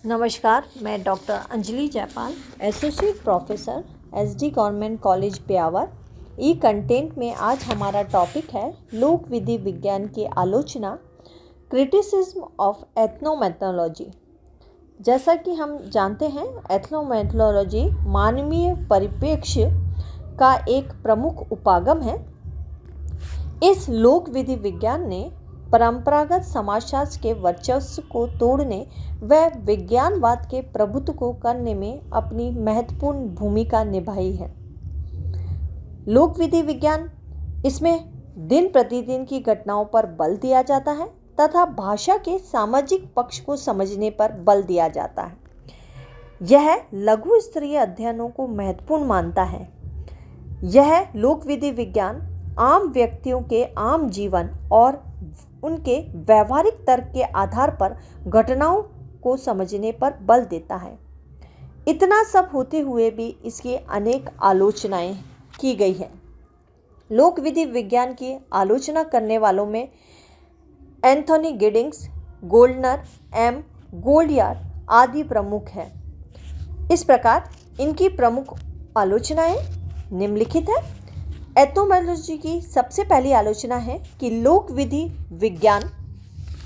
नमस्कार, मैं doctor Anjali Jaipal, associate professor SD government college Beawar. E content में आज हमारा टॉपिक है लोक विधि विज्ञान की आलोचना, क्रिटिसिज्म ऑफ एथनोमेथोलॉजी। जैसा कि हम जानते हैं, एथनोमेथोलॉजी मानवीय परिप्रेक्ष्य का एक प्रमुख उपागम है। इस लोक विधि विज्ञान ने परंपरागत समाजशास्त्र के वर्चस्व को तोड़ने व विज्ञानवाद के प्रभुत्व को करने में अपनी महत्वपूर्ण भूमिका निभाई है। लोक विधि विज्ञान, इसमें दिन प्रतिदिन की घटनाओं पर बल दिया जाता है तथा भाषा के सामाजिक पक्ष को समझने पर बल दिया जाता है। यह लघु स्तरीय अध्ययनों को महत्वपूर्ण मानता है। यह लोक विधि विज्ञान आम व्यक्तियों के आम जीवन और उनके व्यवहारिक तर्क के आधार पर घटनाओं को समझने पर बल देता है। इतना सब होते हुए भी इसकी अनेक आलोचनाएं की गई है। लोक विधि विज्ञान की आलोचना करने वालों में एंथोनी गिडिंग्स, गोल्डनर, एम. गोल्डयार आदि प्रमुख हैं। इस प्रकार इनकी प्रमुख आलोचनाएं निम्नलिखित है। एथनोमेथोलॉजी की सबसे पहली आलोचना है कि लोक विधि विज्ञान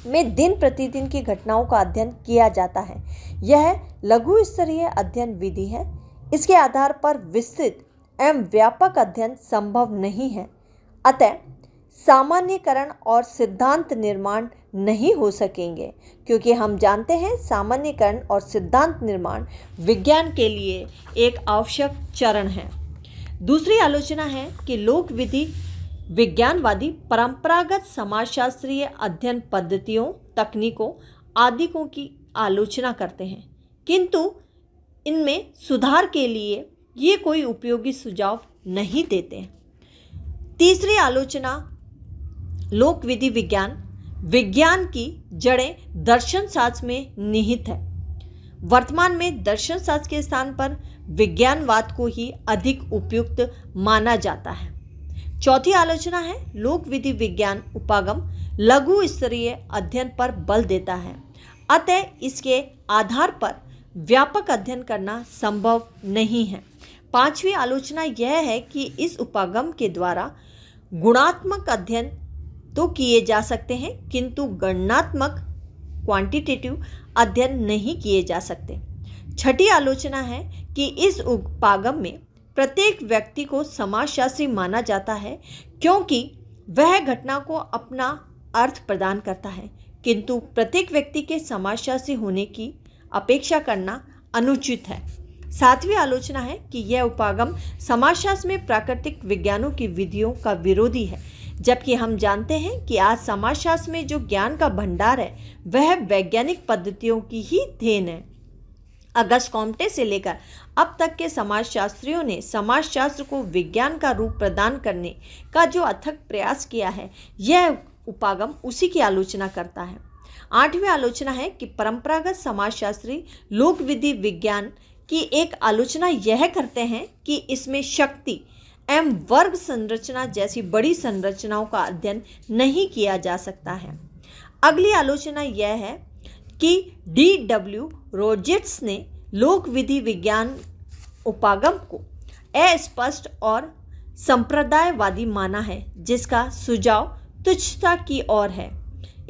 में दिन प्रतिदिन की घटनाओं का अध्ययन किया जाता है। यह लघु स्तरीय अध्ययन विधि है। इसके आधार पर विस्तृत एवं व्यापक अध्ययन संभव नहीं है। अतः सामान्यीकरण और सिद्धांत निर्माण नहीं हो सकेंगे, क्योंकि हम जानते हैं सामान्यीकरण और सिद्धांत निर्माण विज्ञान के लिए एक आवश्यक चरण है। दूसरी आलोचना है कि लोक विधि विज्ञानवादी परंपरागत समाजशास्त्रीय अध्ययन पद्धतियों, तकनीकों आदि की आलोचना करते हैं, किंतु इनमें सुधार के लिए ये कोई उपयोगी सुझाव नहीं देते हैं। तीसरी आलोचना, लोक विधि विज्ञान की जड़ें दर्शन शास्त्र में निहित है। वर्तमान में दर्शन शास्त्र के स्थान पर विज्ञानवाद को ही अधिक उपयुक्त माना जाता है। चौथी आलोचना है, लोक विधि विज्ञान उपागम लघु स्तरीय अध्ययन पर बल देता है, अतः इसके आधार पर व्यापक अध्ययन करना संभव नहीं है। पांचवी आलोचना यह है कि इस उपागम के द्वारा गुणात्मक अध्ययन तो किए जा सकते हैं, किंतु गणनात्मक क्वांटिटेटिव अध्ययन नहीं किए जा सकते। छठी आलोचना है कि इस उपागम में प्रत्येक व्यक्ति को समाजशास्त्री माना जाता है, क्योंकि वह घटना को अपना अर्थ प्रदान करता है, किंतु प्रत्येक व्यक्ति के समाजशास्त्री होने की अपेक्षा करना अनुचित है। सातवीं आलोचना है कि यह उपागम समाजशास्त्र में प्राकृतिक विज्ञानों की विधियों का विरोधी है, जबकि हम जानते हैं कि आज समाजशास्त्र में जो ज्ञान का भंडार है वह वैज्ञानिक पद्धतियों की ही देन है। अगस्त कॉम्टे से लेकर अब तक के समाजशास्त्रियों ने समाजशास्त्र को विज्ञान का रूप प्रदान करने का जो अथक प्रयास किया है, यह उपागम उसी की आलोचना करता है। आठवीं आलोचना है कि परंपरागत समाजशास्त्री लोक विधि विज्ञान की एक आलोचना यह करते हैं कि इसमें शक्ति एवं वर्ग संरचना जैसी बड़ी संरचनाओं का अध्ययन नहीं किया जा सकता है। अगली आलोचना यह है कि D.W. रोजेट्स ने लोक विधि विज्ञान उपागम को अस्पष्ट और संप्रदायवादी माना है, जिसका सुझाव तुच्छता की ओर है।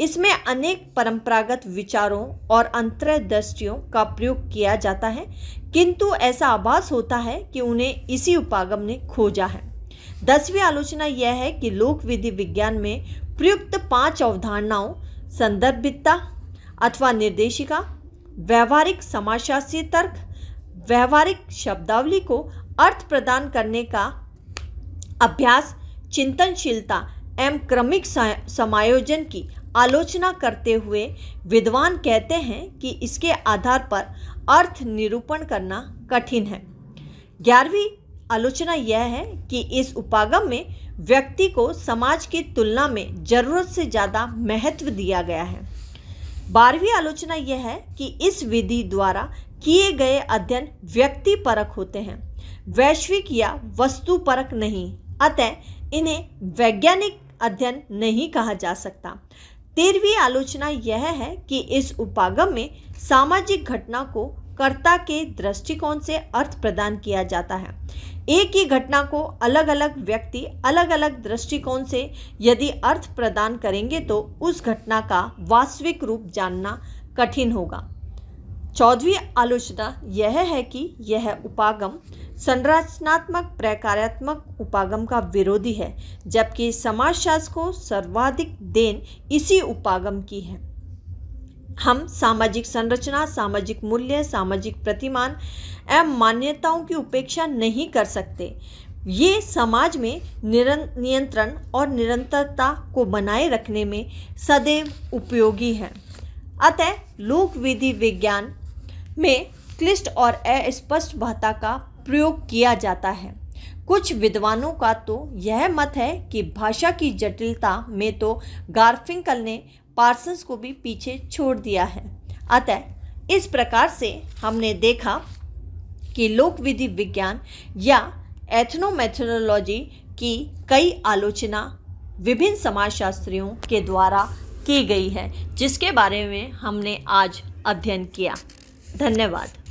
इसमें अनेक परंपरागत विचारों और अंतर्दृष्टियों का प्रयोग किया जाता है, किंतु ऐसा आभास होता है कि उन्हें इसी उपागम ने खोजा है। 10वीं आलोचना यह है कि लोक विधि विज्ञान में प्रयुक्त 5 अवधारणाओं संदर्भितता अथवा निर्देशिका, व्यवहारिक समाजशास्त्रीय तर्क, व्यवहारिक शब्दावली को अर्थ प्रदान करने का अभ्यास, चिंतनशीलता एवं क्रमिक समायोजन की आलोचना करते हुए विद्वान कहते हैं कि इसके आधार पर अर्थ निरूपण करना कठिन है। 11वीं आलोचना यह है कि इस उपागम में व्यक्ति को समाज की तुलना में जरूरत से ज़्यादा महत्व दिया गया है। 12वीं आलोचना यह है कि इस विधि द्वारा किए गए अध्ययन व्यक्तिपरक होते हैं, वैश्विक या वस्तुपरक नहीं, अतः इन्हें वैज्ञानिक अध्ययन नहीं कहा जा सकता। 13वीं आलोचना यह है कि इस उपागम में सामाजिक घटना को कर्ता के दृष्टिकोण से अर्थ प्रदान किया जाता है। एक ही घटना को अलग अलग व्यक्ति अलग अलग दृष्टिकोण से यदि अर्थ प्रदान करेंगे तो उस घटना का वास्तविक रूप जानना कठिन होगा। 14वीं आलोचना यह है कि यह उपागम संरचनात्मक प्रकार्यात्मक उपागम का विरोधी है, जबकि समाजशास्त्र को सर्वाधिक देन इसी उपागम की है। हम सामाजिक संरचना, सामाजिक मूल्य, सामाजिक प्रतिमान एवं मान्यताओं की उपेक्षा नहीं कर सकते। ये समाज में नियंत्रण और निरंतरता को बनाए रखने में सदैव उपयोगी है। अतः लोक विधि विज्ञान में क्लिष्ट और अस्पष्ट भाषा का प्रयोग किया जाता है। कुछ विद्वानों का तो यह मत है कि भाषा की जटिलता में तो गारफिंकल ने पार्सन्स को भी पीछे छोड़ दिया है। अतः इस प्रकार से हमने देखा कि लोक विधि विज्ञान या एथनोमेथोडोलॉजी की कई आलोचना विभिन्न समाजशास्त्रियों के द्वारा की गई है, जिसके बारे में हमने आज अध्ययन किया। धन्यवाद।